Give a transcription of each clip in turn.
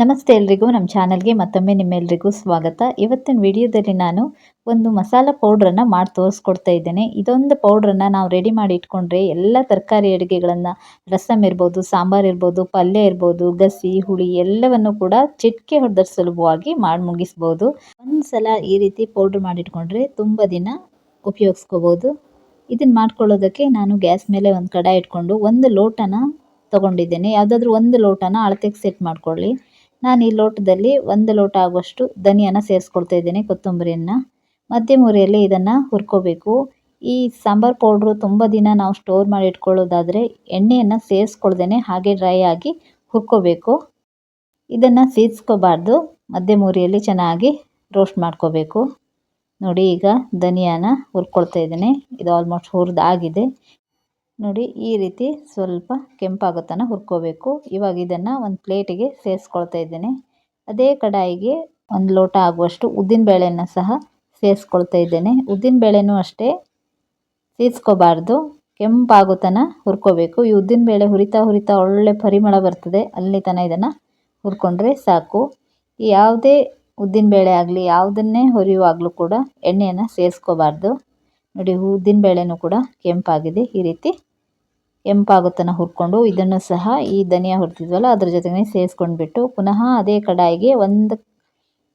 ನಮಸ್ತೆ ಎಲ್ರಿಗೂ ನಮ್ಮ ಚಾನಲ್ಗೆ ಮತ್ತೊಮ್ಮೆ ನಿಮ್ಮೆಲ್ರಿಗೂ ಸ್ವಾಗತ. ಇವತ್ತಿನ ವಿಡಿಯೋದಲ್ಲಿ ನಾನು ಒಂದು ಮಸಾಲ ಪೌಡ್ರನ್ನು ಮಾಡಿ ತೋರಿಸ್ಕೊಡ್ತಾ ಇದ್ದೇನೆ. ಇದೊಂದು ಪೌಡ್ರನ್ನು ನಾವು ರೆಡಿ ಮಾಡಿ ಇಟ್ಕೊಂಡ್ರೆ ಎಲ್ಲ ತರಕಾರಿ ಅಡುಗೆಗಳನ್ನು, ರಸಮ್ ಇರ್ಬೋದು, ಸಾಂಬಾರು ಇರ್ಬೋದು, ಪಲ್ಯ ಇರ್ಬೋದು, ಗಸಿ ಹುಳಿ ಎಲ್ಲವನ್ನು ಕೂಡ ಚಿಟಿಕೆ ಹೊಡೆದ ಸುಲಭವಾಗಿ ಮಾಡಿ ಮುಗಿಸ್ಬೋದು. ಒಂದು ಸಲ ಈ ರೀತಿ ಪೌಡ್ರ್ ಮಾಡಿಟ್ಕೊಂಡ್ರೆ ತುಂಬ ದಿನ ಉಪಯೋಗಿಸ್ಕೋಬೋದು. ಇದನ್ನು ಮಾಡ್ಕೊಳ್ಳೋದಕ್ಕೆ ನಾನು ಗ್ಯಾಸ್ ಮೇಲೆ ಒಂದು ಕಡಾಯಿ ಇಟ್ಕೊಂಡು ಒಂದು ಲೋಟನ ತಗೊಂಡಿದ್ದೇನೆ. ಯಾವುದಾದ್ರೂ ಒಂದು ಲೋಟನ ಅಳತೆಗೆ ಸೆಟ್ ಮಾಡ್ಕೊಳ್ಳಿ. ನಾನು ಈ ಲೋಟದಲ್ಲಿ ಒಂದು ಲೋಟ ಆಗುವಷ್ಟು ಧನಿಯಾನ ಸೇರಿಸ್ಕೊಳ್ತಾ ಇದ್ದೇನೆ, ಕೊತ್ತಂಬರಿಯನ್ನು. ಮಧ್ಯಮ ಉರಿಯಲ್ಲಿ ಇದನ್ನು ಹುರ್ಕೋಬೇಕು. ಈ ಸಾಂಬಾರು ಪೌಡ್ರು ತುಂಬ ದಿನ ನಾವು ಸ್ಟೋರ್ ಮಾಡಿ ಇಟ್ಕೊಳ್ಳೋದಾದರೆ ಎಣ್ಣೆಯನ್ನು ಸೇರಿಸ್ಕೊಳ್ದೇನೆ ಹಾಗೆ ಡ್ರೈ ಆಗಿ ಹುರ್ಕೋಬೇಕು. ಇದನ್ನು ಸೀದ್ಸ್ಕೋಬಾರ್ದು, ಮಧ್ಯಮ ಉರಿಯಲ್ಲಿ ಚೆನ್ನಾಗಿ ರೋಸ್ಟ್ ಮಾಡ್ಕೋಬೇಕು. ನೋಡಿ, ಈಗ ಧನಿಯಾನ ಹುರ್ಕೊಳ್ತಾ ಇದ್ದೇನೆ. ಇದು ಆಲ್ಮೋಸ್ಟ್ ಹುರಿದಾಗಿದೆ. ನೋಡಿ, ಈ ರೀತಿ ಸ್ವಲ್ಪ ಕೆಂಪಾಗೋ ತನಕ ಹುರ್ಕೋಬೇಕು. ಇವಾಗ ಇದನ್ನು ಒಂದು ಪ್ಲೇಟಿಗೆ ಸೇರಿಸ್ಕೊಳ್ತಾ ಇದ್ದೇನೆ. ಅದೇ ಕಡಾಯಿಗೆ ಒಂದು ಲೋಟ ಆಗುವಷ್ಟು ಉದ್ದಿನಬೇಳೆಯನ್ನು ಸಹ ಸೇರಿಸ್ಕೊಳ್ತಾ ಇದ್ದೇನೆ. ಉದ್ದಿನಬೇಳೆನೂ ಅಷ್ಟೇ ಸೀದ್ಸ್ಕೋಬಾರ್ದು, ಕೆಂಪಾಗೋ ತನಕ ಹುರ್ಕೋಬೇಕು. ಈ ಉದ್ದಿನಬೇಳೆ ಹುರಿತಾ ಹುರಿತಾ ಒಳ್ಳೆ ಪರಿಮಳ ಬರ್ತದೆ, ಅಲ್ಲಿ ತನಕ ಇದನ್ನು ಹುರ್ಕೊಂಡ್ರೆ ಸಾಕು. ಯಾವುದೇ ಉದ್ದಿನಬೇಳೆ ಆಗಲಿ, ಯಾವುದನ್ನೇ ಹುರಿಯುವಾಗಲೂ ಕೂಡ ಎಣ್ಣೆಯನ್ನು ಸೇರಿಸ್ಕೋಬಾರ್ದು. ನೋಡಿ, ಉದ್ದಿನಬೇಳೆನೂ ಕೂಡ ಕೆಂಪಾಗಿದೆ. ಈ ರೀತಿ ಕೆಂಪಾಗೋ ತನಕ ಹುರ್ಕೊಂಡು ಇದನ್ನು ಸಹ ಈ ಧನಿಯಾ ಹುರಿದಿದ್ವಲ್ಲ ಅದ್ರ ಜೊತೆಗೆ ಸೇರಿಸ್ಕೊಂಡ್ಬಿಟ್ಟು ಪುನಃ ಅದೇ ಕಡಾಯಿಗೆ ಒಂದು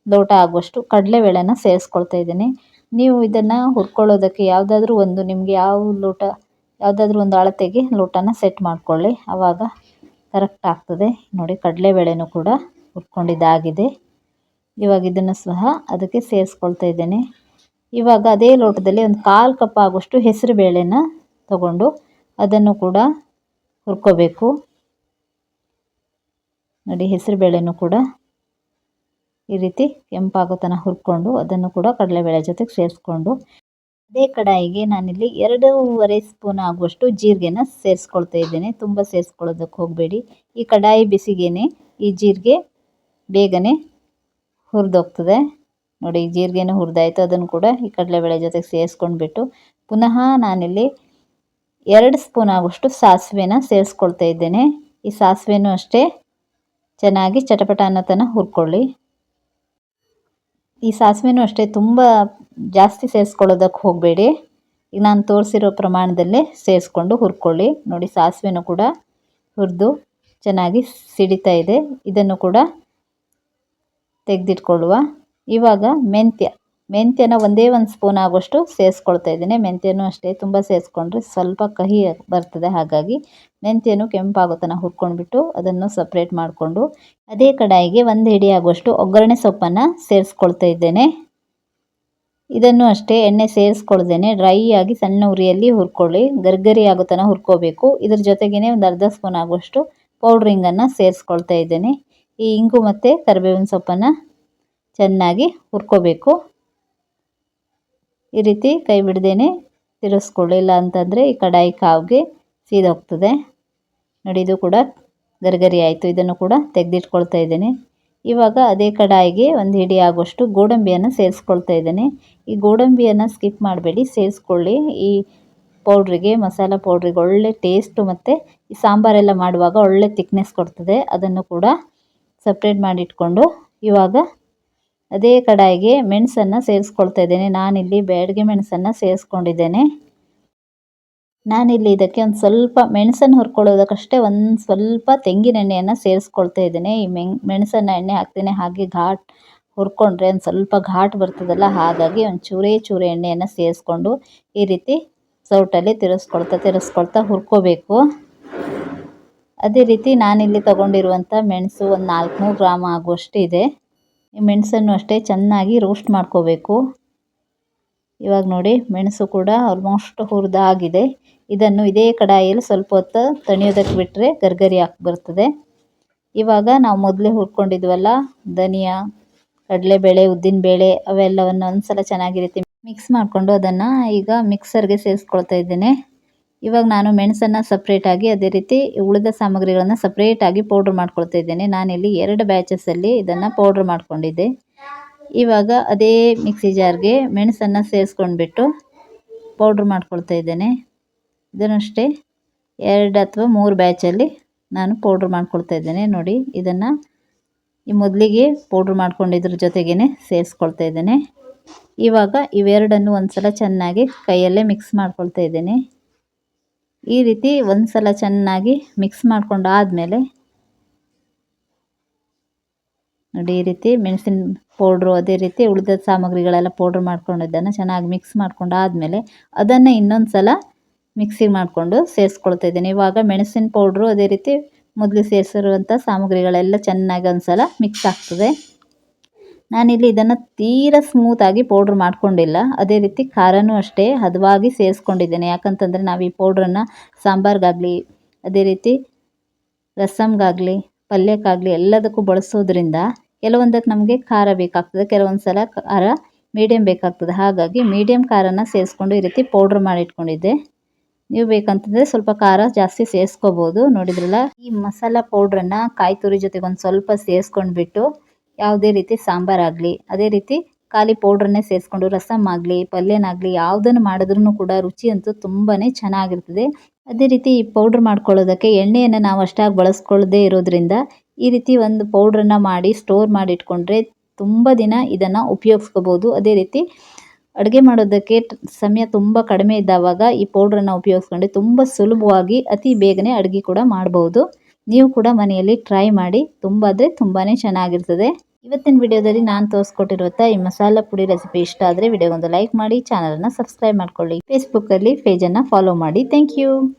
ಲೋಟ ಆಗುವಷ್ಟು ಕಡಲೆಬೇಳೆನ ಸೇರಿಸ್ಕೊಳ್ತಾ ಇದ್ದೀನಿ. ನೀವು ಇದನ್ನು ಹುರ್ಕೊಳ್ಳೋದಕ್ಕೆ ಯಾವುದಾದ್ರೂ ಒಂದು, ನಿಮಗೆ ಯಾವುದಾದ್ರೂ ಒಂದು ಅಳತೆಗೆ ಲೋಟನ ಸೆಟ್ ಮಾಡ್ಕೊಳ್ಳಿ, ಆವಾಗ ಕರೆಕ್ಟ್ ಆಗ್ತದೆ. ನೋಡಿ, ಕಡಲೆಬೇಳೆನೂ ಕೂಡ ಹುರ್ಕೊಂಡಿದ್ದಾಗಿದೆ. ಇವಾಗ ಇದನ್ನು ಸಹ ಅದಕ್ಕೆ ಸೇರಿಸ್ಕೊಳ್ತಾ ಇದ್ದೇನೆ. ಇವಾಗ ಅದೇ ಲೋಟದಲ್ಲಿ ಒಂದು 1/4 ಕಪ್ ಆಗುವಷ್ಟು ಹೆಸರು ಬೇಳೆನ ತಗೊಂಡು ಅದನ್ನು ಕೂಡ ಹುರ್ಕೋಬೇಕು. ನೋಡಿ, ಹೆಸರು ಬೇಳೆನೂ ಕೂಡ ಈ ರೀತಿ ಕೆಂಪಾಗೋ ತನಕ ಹುರ್ಕೊಂಡು ಅದನ್ನು ಕೂಡ ಕಡಲೆಬೇಳೆ ಜೊತೆಗೆ ಸೇರಿಸ್ಕೊಂಡು ಅದೇ ಕಡಾಯಿಗೆ ನಾನಿಲ್ಲಿ 2.5 ಸ್ಪೂನ್ ಆಗುವಷ್ಟು ಜೀರಿಗೆನ ಸೇರಿಸ್ಕೊಳ್ತಾ ಇದ್ದೇನೆ. ತುಂಬ ಸೇರಿಸ್ಕೊಳ್ಳೋದಕ್ಕೆ ಹೋಗಬೇಡಿ. ಈ ಕಡಾಯಿ ಬಿಸಿಗೇನೆ ಈ ಜೀರಿಗೆ ಬೇಗನೆ ಹುರಿದೋಗ್ತದೆ. ನೋಡಿ, ಜೀರಿಗೆನೂ ಹುರಿದಾಯಿತು. ಅದನ್ನು ಕೂಡ ಈ ಕಡಲೆಬೇಳೆ ಜೊತೆಗೆ ಸೇರಿಸ್ಕೊಂಡ್ಬಿಟ್ಟು ಪುನಃ ನಾನಿಲ್ಲಿ 2 ಸ್ಪೂನ್ ಆಗುವಷ್ಟು ಸಾಸಿವೆನ ಸೇರಿಸ್ಕೊಳ್ತಾ ಇದ್ದೇನೆ. ಈ ಸಾಸಿವೆನೂ ಅಷ್ಟೇ ಚೆನ್ನಾಗಿ ಚಟಪಟ ಅನ್ನೋ ತನಕ ಹುರ್ಕೊಳ್ಳಿ. ಈ ಸಾಸಿವೆನೂ ಅಷ್ಟೇ ತುಂಬ ಜಾಸ್ತಿ ಸೇರಿಸ್ಕೊಳ್ಳೋದಕ್ಕೆ ಹೋಗಬೇಡಿ. ಈಗ ನಾನು ತೋರಿಸಿರೋ ಪ್ರಮಾಣದಲ್ಲೇ ಸೇರಿಸ್ಕೊಂಡು ಹುರ್ಕೊಳ್ಳಿ. ನೋಡಿ, ಸಾಸಿವೆನೂ ಕೂಡ ಹುರಿದು ಚೆನ್ನಾಗಿ ಸಿಡಿತಾ ಇದೆ. ಇದನ್ನು ಕೂಡ ತೆಗೆದಿಟ್ಕೊಳ್ಳುವ. ಇವಾಗ ಮೆಂತ್ಯನ ಒಂದೇ 1 ಸ್ಪೂನ್ ಆಗುವಷ್ಟು ಸೇರಿಸ್ಕೊಳ್ತಾ ಇದ್ದೀನಿ. ಮೆಂತ್ಯನೂ ಅಷ್ಟೇ ತುಂಬ ಸೇರಿಸ್ಕೊಂಡ್ರೆ ಸ್ವಲ್ಪ ಕಹಿ ಬರ್ತದೆ, ಹಾಗಾಗಿ ಮೆಂತ್ಯನೂ ಕೆಂಪಾಗೋ ತನಕ ಹುರ್ಕೊಂಡ್ಬಿಟ್ಟು ಅದನ್ನು ಸಪ್ರೇಟ್ ಮಾಡಿಕೊಂಡು ಅದೇ ಕಡಾಯಿಗೆ 1 ಹಿಡಿ ಆಗುವಷ್ಟು ಒಗ್ಗರಣೆ ಸೊಪ್ಪನ್ನು ಸೇರಿಸ್ಕೊಳ್ತಾ ಇದ್ದೇನೆ. ಇದನ್ನು ಅಷ್ಟೇ ಎಣ್ಣೆ ಸೇರಿಸ್ಕೊಳ್ದೇನೆ ಡ್ರೈ ಆಗಿ ಸಣ್ಣ ಉರಿಯಲ್ಲಿ ಹುರ್ಕೊಳ್ಳಿ. ಗರ್ಗರಿ ಆಗೋ ತನಕ ಹುರ್ಕೋಬೇಕು. ಇದ್ರ ಜೊತೆಗೇ ಒಂದು ಅರ್ಧ ಸ್ಪೂನ್ ಆಗುವಷ್ಟು ಪೌಡ್ರ್ ಹಿಂಗನ್ನು ಸೇರಿಸ್ಕೊಳ್ತಾ ಇದ್ದೇನೆ. ಈ ಇಂಗು ಮತ್ತು ಕರಿಬೇವಿನ ಸೊಪ್ಪನ್ನು ಚೆನ್ನಾಗಿ ಹುರ್ಕೋಬೇಕು. ಈ ರೀತಿ ಕೈ ಬಿಡದೇನೆ ತಿರುಗಿಸ್ಕೊಳ್ಳಿ, ಇಲ್ಲ ಅಂತಂದರೆ ಈ ಕಡಾಯಿ ಕಾವಿಗೆ ಸೀದೋಗ್ತದೆ. ನೋಡಿ, ಇದು ಕೂಡ ಗರಿಗರಿ ಆಯಿತು. ಇದನ್ನು ಕೂಡ ತೆಗೆದಿಟ್ಕೊಳ್ತಾ ಇದ್ದೇನೆ. ಇವಾಗ ಅದೇ ಕಡಾಯಿಗೆ 1 ಹಿಡಿ ಆಗುವಷ್ಟು ಗೋಡಂಬಿಯನ್ನು ಸೇರಿಸ್ಕೊಳ್ತಾ ಇದ್ದೇನೆ. ಈ ಗೋಡಂಬಿಯನ್ನು ಸ್ಕಿಪ್ ಮಾಡಬೇಡಿ, ಸೇರಿಸ್ಕೊಳ್ಳಿ. ಈ ಪೌಡ್ರಿಗೆ, ಮಸಾಲ ಪೌಡ್ರಿಗೆ ಒಳ್ಳೆ ಟೇಸ್ಟು ಮತ್ತು ಈ ಸಾಂಬಾರೆಲ್ಲ ಮಾಡುವಾಗ ಒಳ್ಳೆ ತಿಕ್ನೆಸ್ ಕೊಡ್ತದೆ. ಅದನ್ನು ಕೂಡ ಸಪ್ರೇಟ್ ಮಾಡಿಟ್ಕೊಂಡು ಇವಾಗ ಅದೇ ಕಡಾಯಿಗೆ ಮೆಣಸನ್ನು ಸೇರಿಸ್ಕೊಳ್ತಾ ಇದ್ದೇನೆ. ನಾನಿಲ್ಲಿ ಬ್ಯಾಡಗೆ ಮೆಣಸನ್ನು ಸೇರಿಸ್ಕೊಂಡಿದ್ದೇನೆ. ನಾನಿಲ್ಲಿ ಇದಕ್ಕೆ ಒಂದು ಸ್ವಲ್ಪ ಮೆಣಸನ್ನು ಹುರ್ಕೊಳ್ಳೋದಕ್ಕಷ್ಟೇ ಒಂದು ಸ್ವಲ್ಪ ತೆಂಗಿನ ಎಣ್ಣೆಯನ್ನು ಸೇರಿಸ್ಕೊಳ್ತಾ ಇದ್ದೇನೆ. ಈ ಮೆಣಸನ್ನು ಎಣ್ಣೆ ಹಾಕ್ತೇನೆ, ಹಾಗೆ ಹುರ್ಕೊಂಡ್ರೆ ಒಂದು ಸ್ವಲ್ಪ ಘಾಟ್ ಬರ್ತದಲ್ಲ, ಹಾಗಾಗಿ ಒಂದು ಚೂರೇ ಎಣ್ಣೆಯನ್ನು ಸೇರಿಸ್ಕೊಂಡು ಈ ರೀತಿ ಸೌಟಲ್ಲಿ ತಿರುಗಿಸ್ಕೊಳ್ತಾ ಹುರ್ಕೋಬೇಕು. ಅದೇ ರೀತಿ ನಾನಿಲ್ಲಿ ತಗೊಂಡಿರುವಂಥ ಮೆಣಸು ಒಂದು 400 ಗ್ರಾಮ್ ಆಗುವಷ್ಟು ಇದೆ. ಈ ಮೆಣಸನ್ನು ಅಷ್ಟೇ ಚೆನ್ನಾಗಿ ರೋಸ್ಟ್ ಮಾಡ್ಕೋಬೇಕು. ಇವಾಗ ನೋಡಿ, ಮೆಣಸು ಕೂಡ ಆಲ್ಮೋಸ್ಟ್ ಹುರಿದಾಗಿದೆ. ಇದನ್ನು ಇದೇ ಕಡಾಯಿಯಲ್ಲಿ ಸ್ವಲ್ಪ ಹೊತ್ತು ತಣಿಯೋದಕ್ಕೆ ಬಿಟ್ಟರೆ ಗರ್ಗರಿ ಹಾಕಿ ಬರ್ತದೆ. ಇವಾಗ ನಾವು ಮೊದಲೇ ಹುರ್ಕೊಂಡಿದ್ವಲ್ಲ ಧನಿಯಾ, ಕಡಲೆಬೇಳೆ, ಉದ್ದಿನಬೇಳೆ ಅವೆಲ್ಲವನ್ನು ಒಂದು ಸಲ ಚೆನ್ನಾಗಿ ರೀತಿ ಮಿಕ್ಸ್ ಮಾಡಿಕೊಂಡು ಅದನ್ನು ಈಗ ಮಿಕ್ಸರ್ಗೆ ಸೇರಿಸ್ಕೊಳ್ತಾ ಇದ್ದೇನೆ. ಇವಾಗ ನಾನು ಮೆಣಸನ್ನು ಸಪ್ರೇಟಾಗಿ, ಅದೇ ರೀತಿ ಉಳಿದ ಸಾಮಗ್ರಿಗಳನ್ನು ಸಪ್ರೇಟಾಗಿ ಪೌಡ್ರ್ ಮಾಡ್ಕೊಳ್ತಾ ಇದ್ದೇನೆ. ನಾನಿಲ್ಲಿ 2 ಬ್ಯಾಚಸ್ಸಲ್ಲಿ ಇದನ್ನು ಪೌಡ್ರ್ ಮಾಡ್ಕೊಂಡಿದ್ದೆ. ಇವಾಗ ಅದೇ ಮಿಕ್ಸಿ ಜಾರ್ಗೆ ಮೆಣಸನ್ನು ಸೇರಿಸ್ಕೊಂಡ್ಬಿಟ್ಟು ಪೌಡ್ರ್ ಮಾಡ್ಕೊಳ್ತಾ ಇದ್ದೇನೆ. ಇದನ್ನು ಅಷ್ಟೇ 2 ಅಥವಾ 3 ಬ್ಯಾಚಲ್ಲಿ ನಾನು ಪೌಡ್ರ್ ಮಾಡ್ಕೊಳ್ತಾ ಇದ್ದೇನೆ. ನೋಡಿ, ಇದನ್ನು ಈ ಮೊದಲಿಗೆ ಪೌಡ್ರ್ ಮಾಡ್ಕೊಂಡಿದ್ರ ಜೊತೆಗೇ ಸೇರಿಸ್ಕೊಳ್ತಾ ಇದ್ದೇನೆ. ಇವಾಗ ಇವೆರಡನ್ನು ಒಂದ್ಸಲ ಚೆನ್ನಾಗಿ ಕೈಯಲ್ಲೇ ಮಿಕ್ಸ್ ಮಾಡ್ಕೊಳ್ತಾ ಇದ್ದೇನೆ. ಈ ರೀತಿ ಒಂದ್ಸಲ ಚೆನ್ನಾಗಿ ಮಿಕ್ಸ್ ಮಾಡ್ಕೊಂಡಾದ್ಮೇಲೆ ನೋಡಿ, ಈ ರೀತಿ ಮೆಣಸಿನ ಪೌಡ್ರು ಅದೇ ರೀತಿ ಉಳಿದ ಸಾಮಗ್ರಿಗಳೆಲ್ಲ ಪೌಡ್ರ್ ಮಾಡ್ಕೊಂಡಿದ್ದನ್ನು ಚೆನ್ನಾಗಿ ಮಿಕ್ಸ್ ಮಾಡ್ಕೊಂಡಾದ್ಮೇಲೆ ಅದನ್ನು ಇನ್ನೊಂದು ಸಲ ಮಿಕ್ಸಿಗೆ ಮಾಡಿಕೊಂಡು ಸೇರಿಸ್ಕೊಳ್ತಾ ಇದ್ದೇನೆ. ಇವಾಗ ಮೆಣಸಿನ ಪೌಡ್ರು ಅದೇ ರೀತಿ ಮೊದಲು ಸೇರಿಸಿರುವಂಥ ಸಾಮಗ್ರಿಗಳೆಲ್ಲ ಚೆನ್ನಾಗಿ ಒಂದ್ಸಲ ಮಿಕ್ಸ್ ಆಗ್ತದೆ. ನಾನಿಲ್ಲಿ ಇದನ್ನು ತೀರಾ ಸ್ಮೂತಾಗಿ ಪೌಡ್ರ್ ಮಾಡ್ಕೊಂಡಿಲ್ಲ. ಅದೇ ರೀತಿ ಖಾರನೂ ಅಷ್ಟೇ ಹದವಾಗಿ ಸೇರಿಸ್ಕೊಂಡಿದ್ದೇನೆ. ಯಾಕಂತಂದರೆ ನಾವು ಈ ಪೌಡ್ರನ್ನು ಸಾಂಬಾರ್ಗಾಗಲಿ ಅದೇ ರೀತಿ ರಸಮ್ಗಾಗಲಿ ಪಲ್ಯಕ್ಕಾಗಲಿ ಎಲ್ಲದಕ್ಕೂ ಬಳಸೋದ್ರಿಂದ ಕೆಲವೊಂದಕ್ಕೆ ನಮಗೆ ಖಾರ ಬೇಕಾಗ್ತದೆ, ಕೆಲವೊಂದು ಸಲ ಖಾರ ಮೀಡಿಯಮ್ ಬೇಕಾಗ್ತದೆ. ಹಾಗಾಗಿ ಮೀಡಿಯಮ್ ಖಾರನ ಸೇರಿಸ್ಕೊಂಡು ಈ ರೀತಿ ಪೌಡ್ರ್ ಮಾಡಿಟ್ಕೊಂಡಿದ್ದೆ. ನೀವು ಬೇಕಂತಂದರೆ ಸ್ವಲ್ಪ ಖಾರ ಜಾಸ್ತಿ ಸೇರಿಸ್ಕೋಬೋದು. ನೋಡಿದ್ರಲ್ಲ, ಈ ಮಸಾಲ ಪೌಡ್ರನ್ನು ಕಾಯಿ ತುರಿ ಜೊತೆಗೆ ಒಂದು ಸ್ವಲ್ಪ ಸೇರಿಸ್ಕೊಂಡ್ಬಿಟ್ಟು ಯಾವುದೇ ರೀತಿ ಸಾಂಬಾರಾಗಲಿ ಅದೇ ರೀತಿ ಖಾಲಿ ಪೌಡ್ರನ್ನೇ ಸೇರಿಸ್ಕೊಂಡು ರಸಮ್ ಆಗಲಿ ಪಲ್ಯನಾಗಲಿ ಯಾವುದನ್ನು ಮಾಡಿದ್ರೂ ಕೂಡ ರುಚಿ ಅಂತೂ ತುಂಬಾ ಚೆನ್ನಾಗಿರ್ತದೆ. ಅದೇ ರೀತಿ ಈ ಪೌಡ್ರ್ ಮಾಡ್ಕೊಳ್ಳೋದಕ್ಕೆ ಎಣ್ಣೆಯನ್ನು ನಾವು ಅಷ್ಟಾಗಿ ಬಳಸ್ಕೊಳ್ಳದೇ ಇರೋದ್ರಿಂದ ಈ ರೀತಿ ಒಂದು ಪೌಡ್ರನ್ನು ಮಾಡಿ ಸ್ಟೋರ್ ಮಾಡಿ ಇಟ್ಕೊಂಡ್ರೆ ತುಂಬ ದಿನ ಇದನ್ನು ಉಪಯೋಗಿಸ್ಕೋಬೋದು. ಅದೇ ರೀತಿ ಅಡುಗೆ ಮಾಡೋದಕ್ಕೆ ಸಮಯ ತುಂಬ ಕಡಿಮೆ ಇದ್ದಾವಾಗ ಈ ಪೌಡ್ರನ್ನು ಉಪಯೋಗಿಸ್ಕೊಂಡ್ರೆ ತುಂಬ ಸುಲಭವಾಗಿ ಅತಿ ಬೇಗನೆ ಅಡುಗೆ ಕೂಡ ಮಾಡ್ಬೋದು. ನೀವು ಕೂಡ ಮನೆಯಲ್ಲಿ ಟ್ರೈ ಮಾಡಿ, ತುಂಬ ತುಂಬಾ ಚೆನ್ನಾಗಿರ್ತದೆ. ಇವತ್ತಿನ ವಿಡಿಯೋದಲ್ಲಿ ನಾನು ತೋರಿಸ್ಕೊಟ್ಟಿರುವಂಥ ಈ ಮಸಾಲ ಪುಡಿ ರೆಸಿಪಿ ಇಷ್ಟ ಆದರೆ ವಿಡಿಯೋಗೊಂದು ಲೈಕ್ ಮಾಡಿ, ಚಾನಲನ್ನು ಸಬ್ಸ್ಕ್ರೈಬ್ ಮಾಡ್ಕೊಳ್ಳಿ, ಫೇಸ್ಬುಕ್ಕಲ್ಲಿ ಪೇಜನ್ನು ಫಾಲೋ ಮಾಡಿ. Thank you.